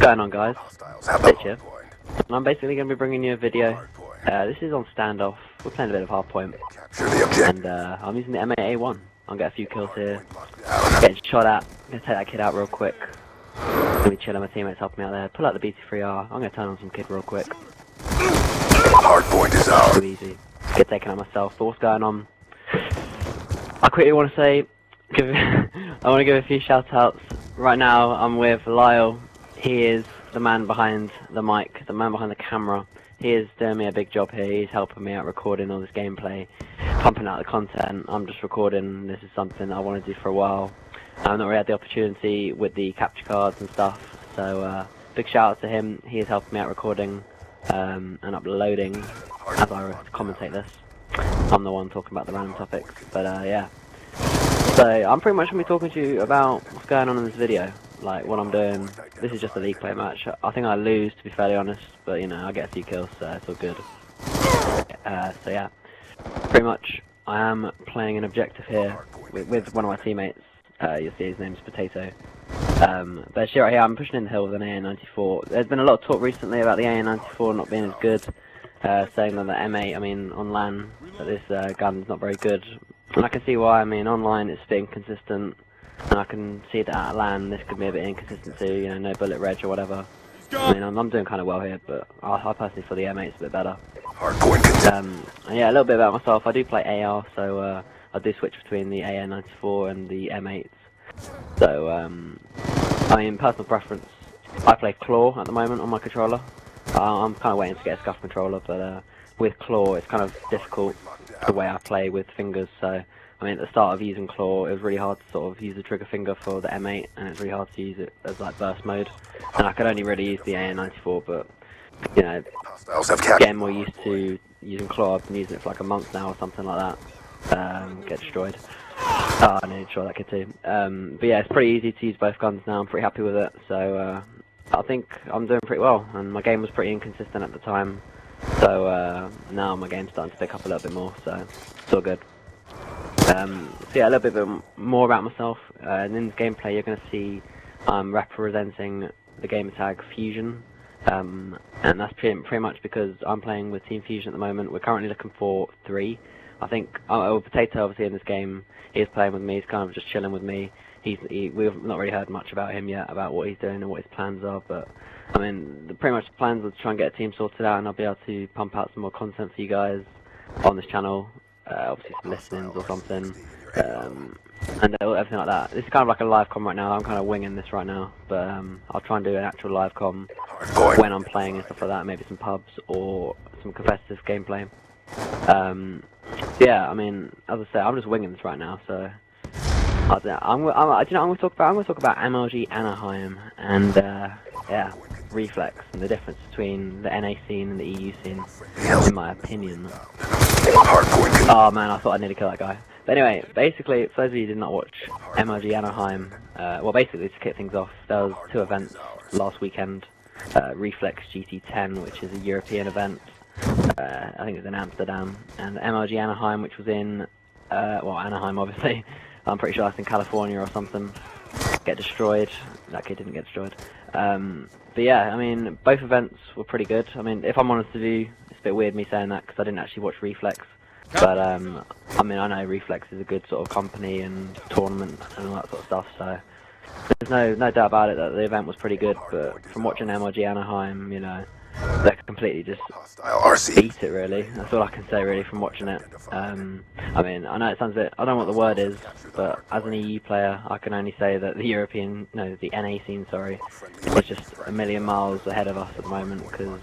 What's going on, guys? Stitch here. And I'm basically going to be bringing you a video. This is on standoff. We're playing a bit of hardpoint. And I'm using the M8A1. I'll get a few kills here. Getting shot at. I'm going to take that kid out real quick. Let me chill and my teammates help me out there. Pull out the BT3R. I'm going to turn on some kid real quick. Hardpoint is ours. Too easy. Get taken out myself. But what's going on? I quickly want to say, I want to give a few shout outs. Right now I'm with Lyle. He is the man behind the mic, the man behind the camera. He is doing me a big job here. He's helping me out recording all this gameplay, pumping out the content. I'm just recording. This is something I want to do for a while. I've not really had the opportunity with the capture cards and stuff. So big shout out to him. He is helping me out recording and uploading as I commentate this. I'm the one talking about the random topics, but yeah. So I'm pretty much going to be talking to you about what's going on in this video, like what I'm doing. This is just a league play match. I think I lose, to be fairly honest, but you know, I get a few kills, so it's all good. So yeah, pretty much I am playing an objective here with one of my teammates. You'll see his name's Potato. But right here, I'm pushing in the hill with an AN94. There's been a lot of talk recently about the AN94 not being as good, saying that the M8, I mean, on LAN, that this gun's not very good. And I can see why. I mean, online it's a bit inconsistent, and I can see that at LAN this could be a bit inconsistent too, you know, no bullet reg or whatever. I mean, I'm doing kind of well here, but I personally feel the M8's a bit better. And yeah, a little bit about myself. I do play AR, so I do switch between the AN94 and the M8s. So, I mean, personal preference, I play Claw at the moment on my controller. I'm kind of waiting to get a scuff controller, but with Claw it's kind of difficult the way I play with fingers. So I mean, at the start of using Claw it was really hard to sort of use the trigger finger for the M8, and it's really hard to use it as like burst mode, and I could only really use the AN94, but you know, getting more used to using Claw. I've been using it for like a month now or something like that. Get destroyed. Oh, I need to try that kid too. But yeah, it's pretty easy to use both guns now. I'm pretty happy with it, so I think I'm doing pretty well, and my game was pretty inconsistent at the time, so now my game's starting to pick up a little bit more, so it's all good. So yeah, a little bit more about myself. And in this gameplay you're going to see I'm representing the gamer tag Fusion, and that's pretty much because I'm playing with Team Fusion at the moment. We're currently looking for 3. I think Potato obviously in this game, he's playing with me, he's kind of just chilling with me. We've not really heard much about him yet, about what he's doing and what his plans are, but I mean, pretty much the plans are to try and get a team sorted out, and I'll be able to pump out some more content for you guys on this channel, obviously some listenings or something, and everything like that. This is kind of like a live com right now. I'm kind of winging this right now, but I'll try and do an actual live com when I'm playing and stuff like that, maybe some pubs or some competitive gameplay. Yeah, I mean, as I say, I'm just winging this right now, so I'm going to talk about MLG Anaheim and yeah, Reflex and the difference between the NA scene and the EU scene, in my opinion. Oh man, I thought I nearly killed that guy. But anyway, basically, for those of you who did not watch MLG Anaheim, well, basically to kick things off, there was 2 events last weekend. Reflex GT10, which is a European event. I think it was in Amsterdam, and MLG Anaheim, which was in, well, Anaheim obviously. I'm pretty sure that's in California or something. Get destroyed. That kid didn't get destroyed. But yeah, I mean, both events were pretty good. I mean, if I'm honest with you, it's a bit weird me saying that because I didn't actually watch Reflex. But I mean, I know Reflex is a good sort of company and tournament and all that sort of stuff, so there's no doubt about it that the event was pretty good. But from watching MLG Anaheim, you know, they completely just beat it, really. That's all I can say, really, from watching it. I mean, I know it sounds a bit, I don't know what the word is, but as an EU player, I can only say that the the NA scene, sorry, is just a million miles ahead of us at the moment, because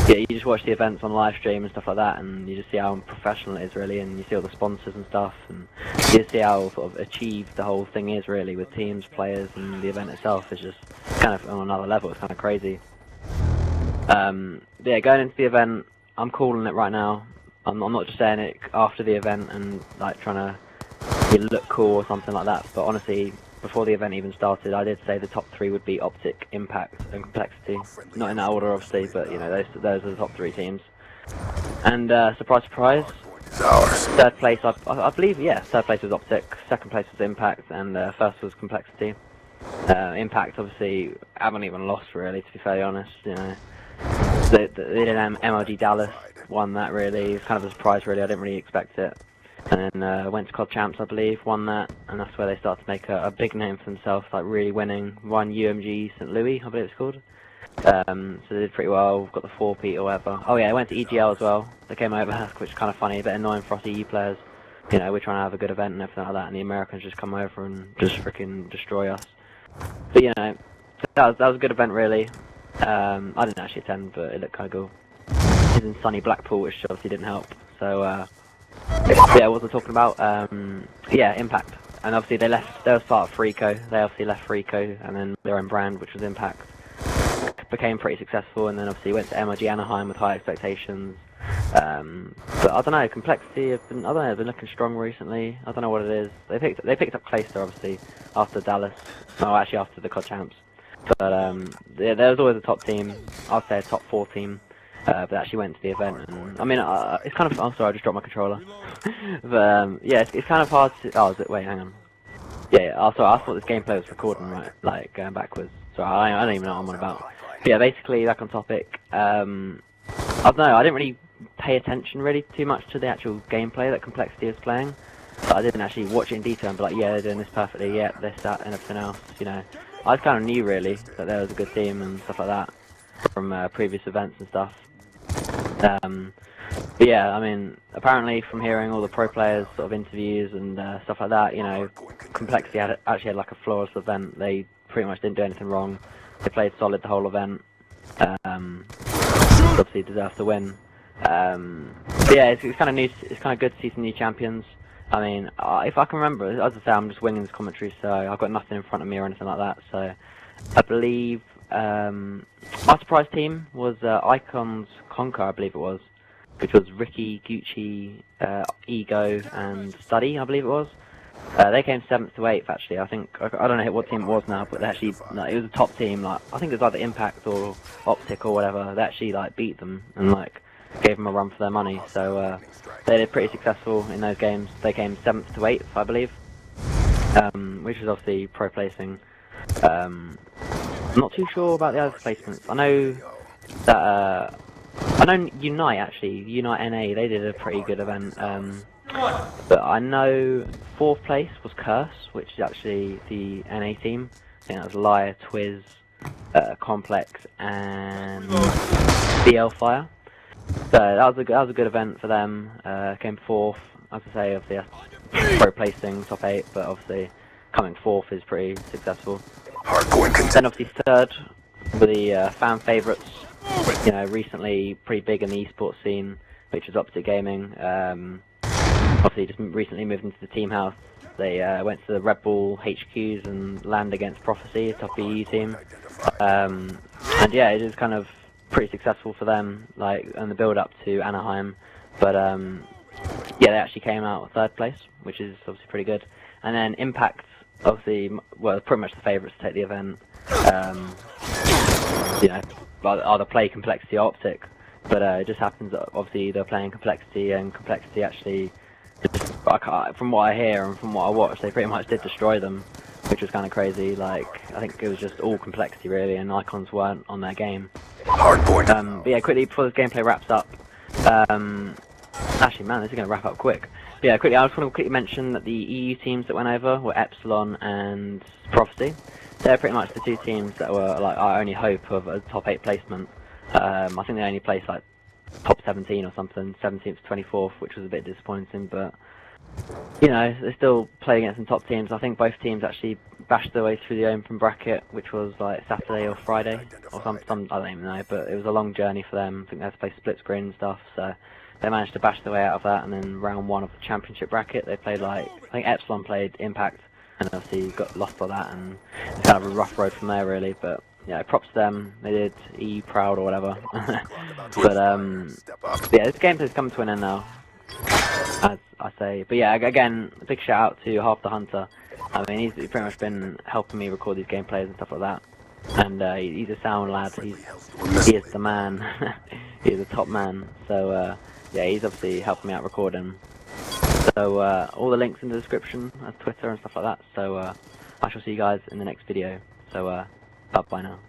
yeah, you just watch the events on live stream and stuff like that, and you just see how professional it is, really, and you see all the sponsors and stuff, and you just see how sort of achieved the whole thing is, really, with teams, players, and the event itself is just kind of on another level. It's kind of crazy. Yeah, going into the event, I'm calling it right now. I'm not just saying it after the event and like trying to look cool or something like that, but honestly, before the event even started, I did say the top 3 would be Optic, Impact, and Complexity. Not in that order, obviously, but you know, those are the top 3 teams. And surprise, surprise, 3rd place, I believe, yeah, 3rd place was Optic, 2nd place was Impact, and 1st was Complexity. Impact obviously haven't even lost really, to be fairly honest. You know, they did MLG Dallas, won that really. It's kind of a surprise really. I didn't really expect it. And then went to Cod Champs, I believe, won that, and that's where they started to make a big name for themselves, like really winning. Won UMG St. Louis, I believe it's called. So they did pretty well, got the 4-peat or whatever. Oh yeah, I went to EGL as well. They came over, which is kind of funny, a bit annoying for us EU players. You know, we're trying to have a good event and everything like that, and the Americans just come over and just freaking destroy us. But you know, that was a good event really. I didn't actually attend, but it looked kind of cool. It was in sunny Blackpool, which obviously didn't help. So yeah, what was I talking about? Yeah, Impact. And obviously they was part of Freeco. They obviously left Freeco, and then their own brand, which was Impact. Became pretty successful, and then obviously went to MLG Anaheim with high expectations. But I don't know, Complexity have been looking strong recently. I don't know what it is. They picked up Clayster obviously after Dallas. No, actually after the Cod Champs. But yeah, there was always a top team. I'd say a top 4 team. But actually went to the event, and I mean, it's kind of. Oh, sorry, I just dropped my controller. But yeah, it's kind of hard to. Oh, wait, hang on. Yeah. Oh, sorry, I thought this gameplay was recording right, like going backwards. So I don't even know what I'm on about. But yeah, basically, back on topic. I don't know. I didn't really pay attention really too much to the actual gameplay that Complexity was playing. But I didn't actually watch it in detail and be like, yeah, they're doing this perfectly. Yeah, this, that, and everything else. You know, I just kind of knew really that there was a good team and stuff like that from previous events and stuff. But yeah, I mean, apparently from hearing all the pro players sort of interviews and stuff like that, you know, Complexity actually had like a flawless event. They pretty much didn't do anything wrong. They played solid the whole event. Obviously deserved to win. But yeah, it's kind of new. It's kind of good to see some new champions. I mean, if I can remember, as I say, I'm just winging this commentary, so I've got nothing in front of me or anything like that. So I believe my surprise team was Icon's Conquer, I believe it was, which was Ricky, Gucci, Ego, and Study, I believe it was. They came 7th to 8th actually. I think I don't know what team it was now, but they actually like, it was a top team. Like I think it was either Impact or Optic or whatever. They actually like beat them and like gave them a run for their money. So they did pretty successful in those games. They came 7th to 8th, I believe, which is obviously pro placing. I'm not too sure about the other placements. I know that I know Unite actually, Unite NA. They did a pretty good event. But I know 4th place was Curse, which is actually the NA team. I think that was Liar, Twiz, Complex, and BL Fire. So that was a good event for them. Came 4th, as I say, obviously that's pro placing top 8, but obviously coming 4th is pretty successful. Then obviously 3rd were the fan favourites. You know, recently pretty big in the eSports scene, which is Optic Gaming. Obviously just recently moved into the team house. They went to the Red Bull HQs and land against Prophecy, a top EU team. And yeah, it is kind of pretty successful for them, like in the build up to Anaheim. But yeah, they actually came out 3rd place, which is obviously pretty good. And then Impact, obviously, well, pretty much the favourites to take the event. You know, either play Complexity or Optic. But it just happens that obviously they're playing Complexity, and Complexity actually, from what I hear and from what I watched, they pretty much did destroy them, which was kind of crazy. Like, I think it was just all Complexity really, and Icons weren't on their game. But yeah, quickly before this gameplay wraps up, actually, man, this is going to wrap up quick. But yeah, quickly, I just want to quickly mention that the EU teams that went over were Epsilon and Prophecy. They're pretty much the 2 teams that were like our only hope of a top 8 placement. I think they only placed like top 17 or something, 17th to 24th, which was a bit disappointing, but you know, they still play against some top teams. I think both teams actually bashed their way through the open bracket, which was like Saturday or Friday, or some I don't even know, but it was a long journey for them. I think they had to play split screen and stuff, so they managed to bash their way out of that, and then round 1 of the championship bracket, they played like, I think Epsilon played Impact, and obviously got lost by that, and it's kind of a rough road from there really, but yeah, props to them. They did EU proud or whatever. But yeah, this gameplay's coming to an end now, as I say. But yeah, again, a big shout out to Half the Hunter. I mean, he's pretty much been helping me record these gameplays and stuff like that. And he's a sound lad. He is the man. He's a top man. So yeah, he's obviously helping me out recording. So all the links in the description, Twitter and stuff like that. So I shall see you guys in the next video. So, bye now.